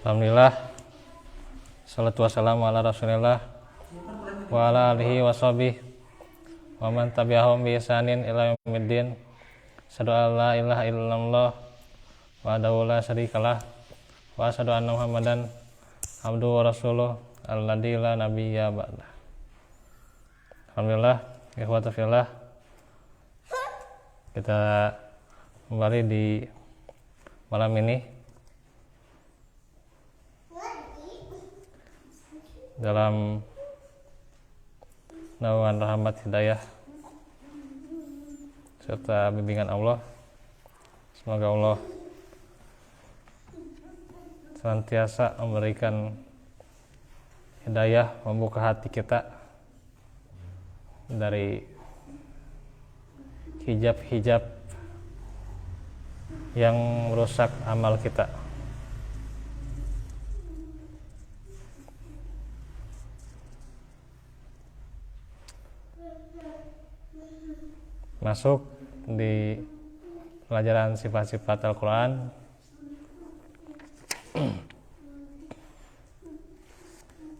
Alhamdulillah, salatu wassalamu ala rasulillah wa ala alihi wa sahbihi wa man tabi'ahum bi ihsanin ila yaumiddin. Asyhadu an la ilaha illallah wahdahu la syarikalah wa asyhadu anna Muhammadan abduhu wa rasuluh alladzi la nabiyya ba'dah. Alhamdulillah, ikhwata fillah, kita kembali di malam ini dalam naungan rahmat hidayah serta bimbingan Allah. Semoga Allah senantiasa memberikan hidayah, membuka hati kita dari hijab-hijab yang merusak amal kita. Masuk di pelajaran sifat-sifat Al-Quran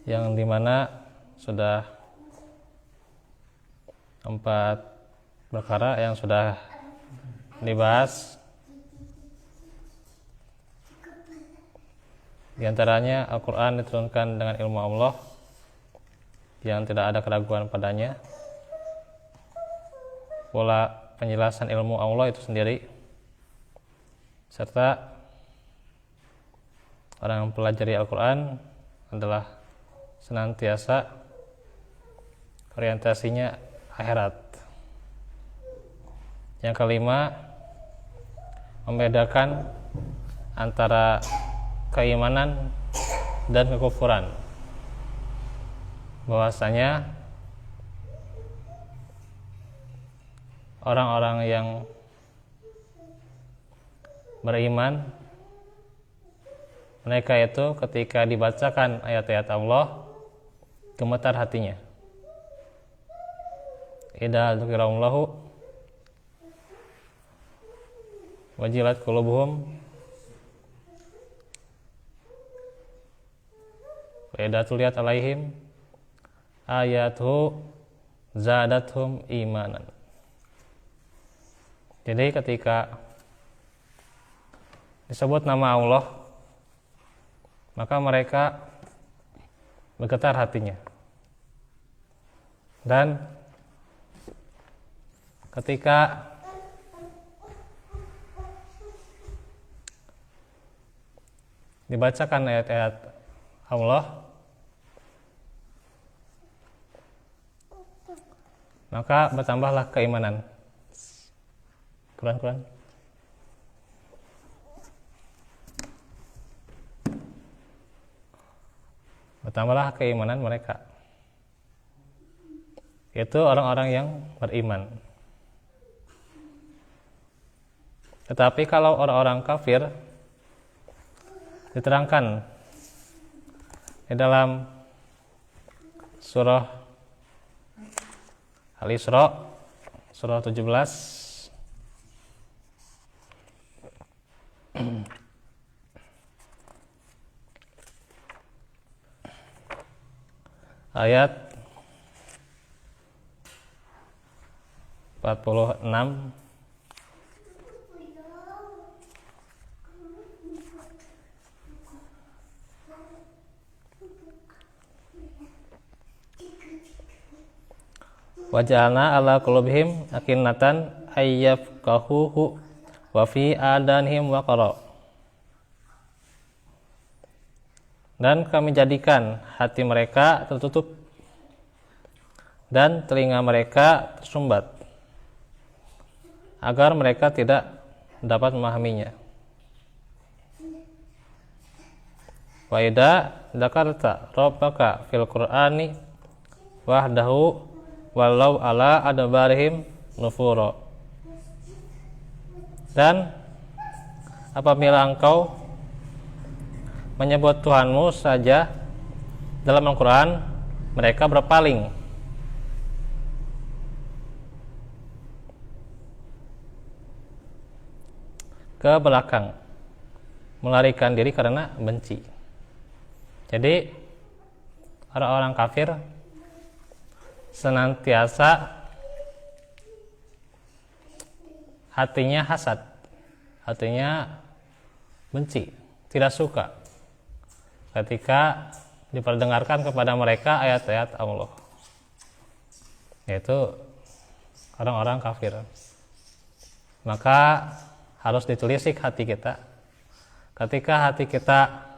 yang dimana sudah 4 perkara yang sudah dibahas. Di antaranya Al-Quran diturunkan dengan ilmu Allah yang tidak ada keraguan padanya. Pola penjelasan ilmu Allah itu sendiri, serta orang yang mempelajari Al-Quran adalah senantiasa orientasinya akhirat. Yang kelima, membedakan antara keimanan dan kekufuran, bahwasanya orang-orang yang beriman, mereka itu ketika dibacakan ayat-ayat Allah gemetar hatinya. Idza dzukirallahu wajilat qulubuhum wa idza tuliyat alaihim ayatuhu zadathum imanan. Jadi ketika disebut nama Allah, maka mereka bergetar hatinya. Dan ketika dibacakan ayat-ayat Allah, maka bertambahlah keimanan. Quran. Bertambahlah keimanan mereka. Itu orang-orang yang beriman. Tetapi kalau orang-orang kafir, diterangkan di dalam surah Al-Isra, surah 17, ayat 46. Waja'alna ala qulubihim akinnatan ayyafqahuhu wa fi adanihim waqara. Dan kami jadikan hati mereka tertutup dan telinga mereka tersumbat agar mereka tidak dapat memahaminya. Wa idza dzakarta rabbaka fil qur'ani wahdahu walau ala adbarihim nufura. Dan apabila engkau menyebut Tuhanmu saja dalam Al-Quran, mereka berpaling ke belakang, melarikan diri karena benci. Jadi orang-orang kafir senantiasa hatinya hasad, hatinya benci, tidak suka ketika diperdengarkan kepada mereka ayat-ayat Allah, yaitu orang-orang kafir. Maka harus ditelisik hati kita. Ketika hati kita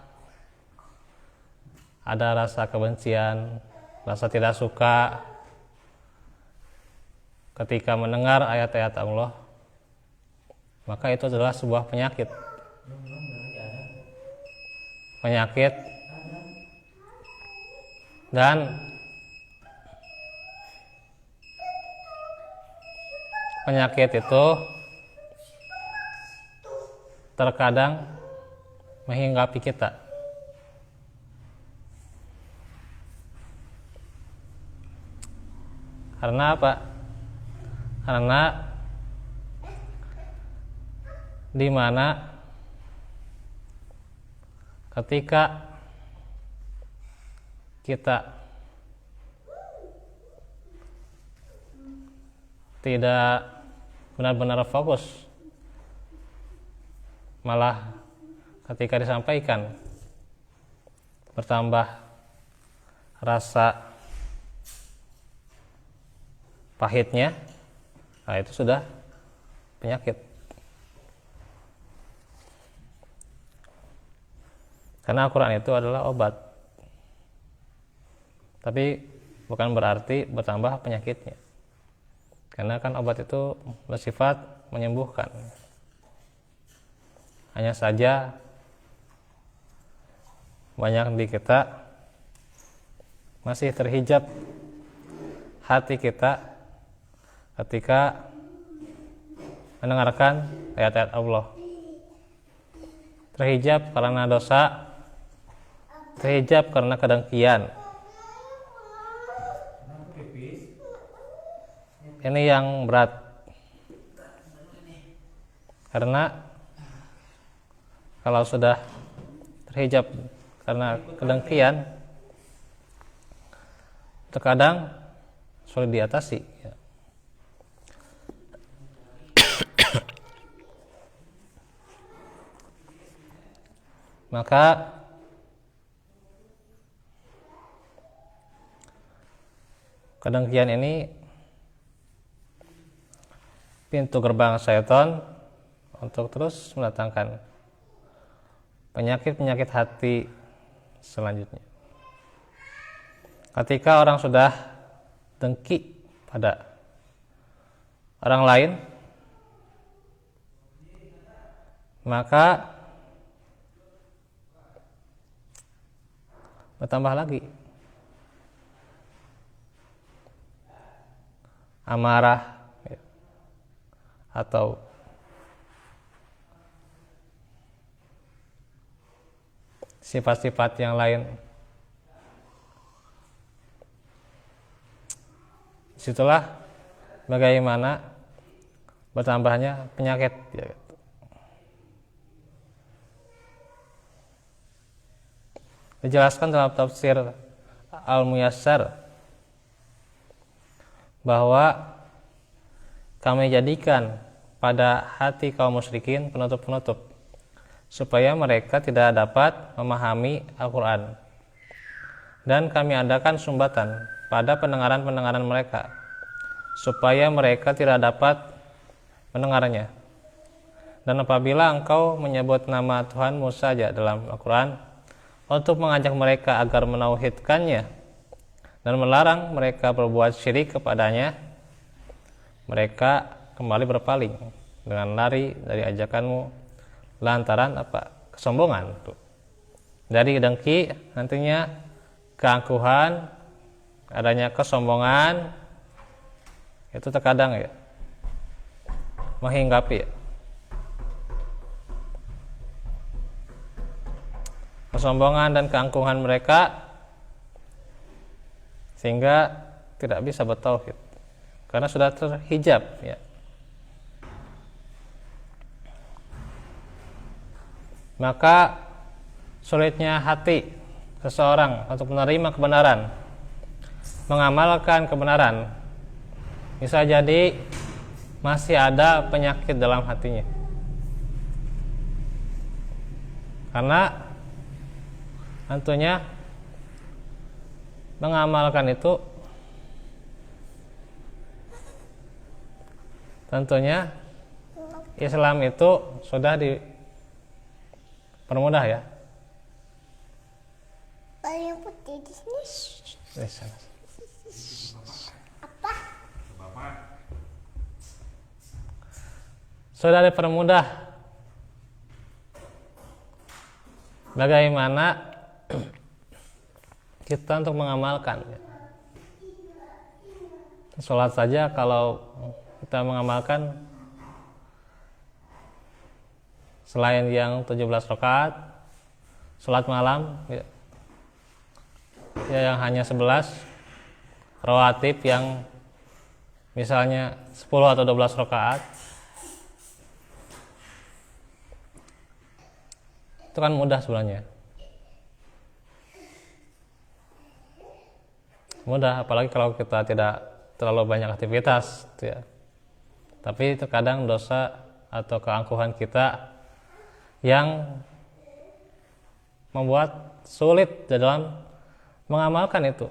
ada rasa kebencian, rasa tidak suka ketika mendengar ayat-ayat Allah, maka itu adalah sebuah penyakit. Dan penyakit itu terkadang menghinggapi kita. Karena apa? Karena di mana ketika kita tidak benar-benar fokus, malah ketika disampaikan bertambah rasa pahitnya, nah itu sudah penyakit. Karena Al-Quran itu adalah obat, tapi bukan berarti bertambah penyakitnya. Karena kan obat itu bersifat menyembuhkan. Hanya saja banyak di kita masih terhijab hati kita ketika mendengarkan ayat-ayat Allah. Terhijab karena dosa, terhijab karena kedengkian. Ini yang berat. Karena kalau sudah terhijab karena kedengkian, terkadang sulit diatasi. Maka kedengkian ini pintu gerbang syaitan untuk terus mendatangkan penyakit-penyakit hati selanjutnya. Ketika orang sudah dengki pada orang lain, maka bertambah lagi amarah atau sifat-sifat yang lain. Disitulah bagaimana bertambahnya penyakit. Dijelaskan dalam tafsir Al-Muyassar bahwa kami jadikan pada hati kaum musyrikin penutup-penutup supaya mereka tidak dapat memahami Al-Quran, dan kami adakan sumbatan pada pendengaran-pendengaran mereka supaya mereka tidak dapat mendengarnya. Dan apabila engkau menyebut nama Tuhanmu saja dalam Al-Quran untuk mengajak mereka agar menauhidkannya dan melarang mereka berbuat syirik kepadanya, mereka kembali berpaling dengan lari dari ajakanmu lantaran apa? Kesombongan. Dari dengki nantinya keangkuhan, adanya kesombongan, itu terkadang ya menghinggapi ya. Kesombongan dan keangkuhan mereka sehingga tidak bisa bertauhid karena sudah terhijab ya. Maka sulitnya hati seseorang untuk menerima kebenaran, mengamalkan kebenaran, bisa jadi masih ada penyakit dalam hatinya. Karena tentunya mengamalkan itu tentunya Islam itu sudah dipermudah ya. Yang putih di sini. Apa? Sudah dipermudah bagaimana kita untuk mengamalkan. Sholat saja kalau kita mengamalkan selain yang 17 rakaat, sholat malam ya yang hanya 11, rawatib yang misalnya 10 atau 12 rakaat, itu kan mudah sebenarnya. Mudah, apalagi kalau kita tidak terlalu banyak aktivitas ya. Tapi terkadang dosa atau keangkuhan kita yang membuat sulit dalam mengamalkan itu.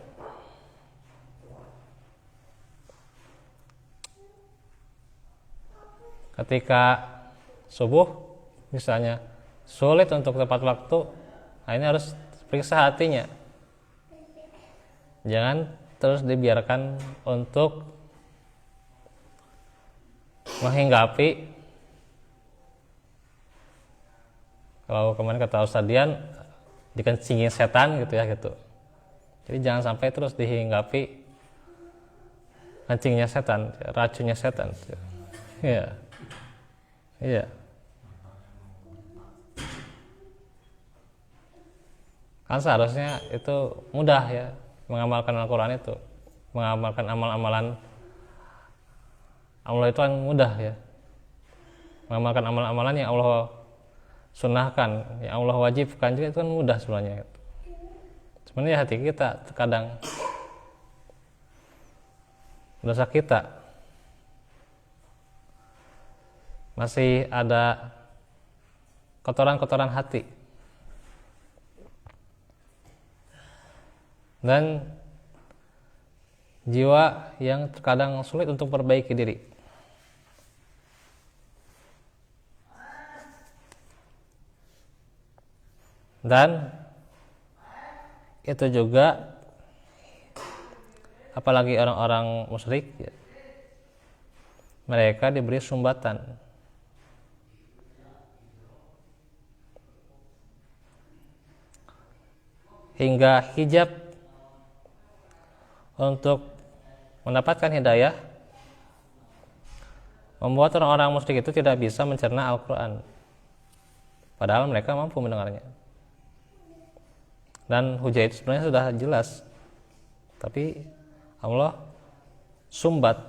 Ketika subuh misalnya sulit untuk tepat waktu, nah ini harus periksa hatinya. Jangan terus dibiarkan untuk menghinggapi. Kalau kemarin kata Ustadz Dian, dikencingin setan gitu ya gitu. Jadi jangan sampai terus dihinggapi kencingnya setan, racunnya setan. Iya, iya. Kan seharusnya itu mudah ya mengamalkan Al-Quran itu, mengamalkan amal-amalan Allah itu kan mudah ya. Mengamalkan amalan-amalan yang Allah sunnahkan, yang Allah wajibkan juga itu kan mudah sebenarnya. Sebenarnya hati kita terkadang dosa kita masih ada kotoran-kotoran hati dan jiwa yang terkadang sulit untuk perbaiki diri. Dan itu juga apalagi orang-orang musyrik ya, mereka diberi sumbatan hingga hijab untuk mendapatkan hidayah membuat orang-orang musyrik itu tidak bisa mencerna Al-Quran, padahal mereka mampu mendengarnya. Dan hujah itu sebenarnya sudah jelas, tapi Allah sumbat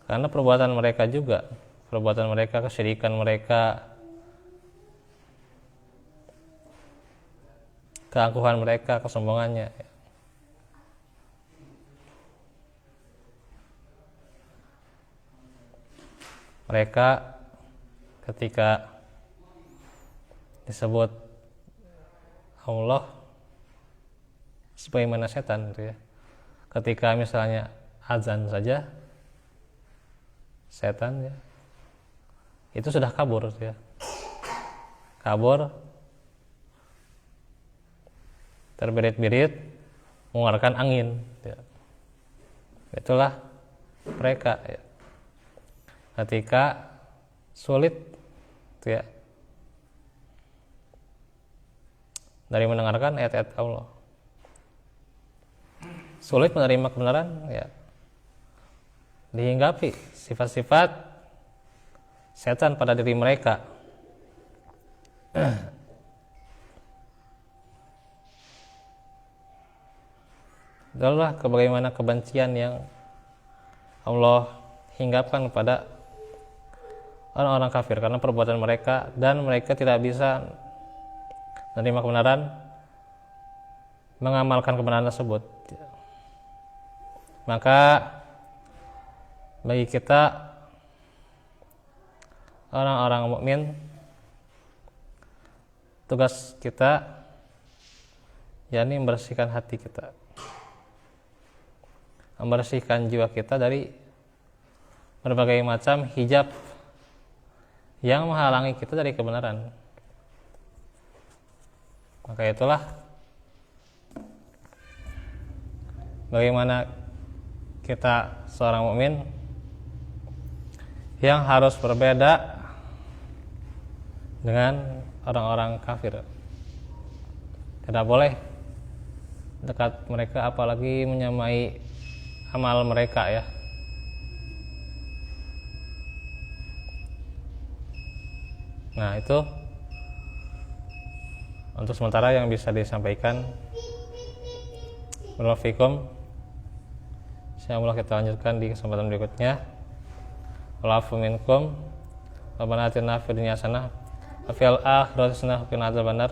karena perbuatan mereka juga, perbuatan mereka, kesyirikan mereka, keangkuhan mereka, kesombongannya. Mereka ketika disebut Allah sebagaimana setan gitu ya. Ketika misalnya azan saja setan ya, itu sudah kabur gitu ya. Kabur, terbirit-birit, mengeluarkan angin ya. Itulah mereka ya. Ketika sulit gitu ya dari mendengarkan ayat-ayat Allah, sulit menerima kebenaran ya, dihinggapi sifat-sifat setan pada diri mereka. Itulah bagaimana kebencian yang Allah hinggapkan kepada orang-orang kafir karena perbuatan mereka, dan mereka tidak bisa menerima kebenaran mengamalkan kebenaran tersebut. Maka bagi kita orang-orang mukmin, tugas kita yakni membersihkan hati kita, membersihkan jiwa kita dari berbagai macam hijab yang menghalangi kita dari kebenaran. Maka itulah bagaimana kita seorang mukmin yang harus berbeda dengan orang-orang kafir. Tidak boleh dekat mereka, apalagi menyamai amal mereka ya. Nah, itu untuk sementara yang bisa disampaikan. Barakallahu fikum. Insyaallah kita lanjutkan di kesempatan berikutnya. Wa'afu minkum. Rabbana atina fid dunya hasanah wa fil akhirati hasanah wa qina adzabannar.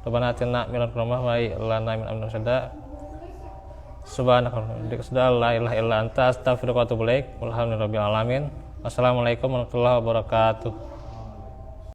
Rabbana atina min ladunka rahmah wa hab lana min amrina rashada. Subhanaka la ilaha illa anta astaghfiruka wa atubu ilaik. Walhamdulillahirabbil alamin. Wassalamualaikum warahmatullahi wabarakatuh.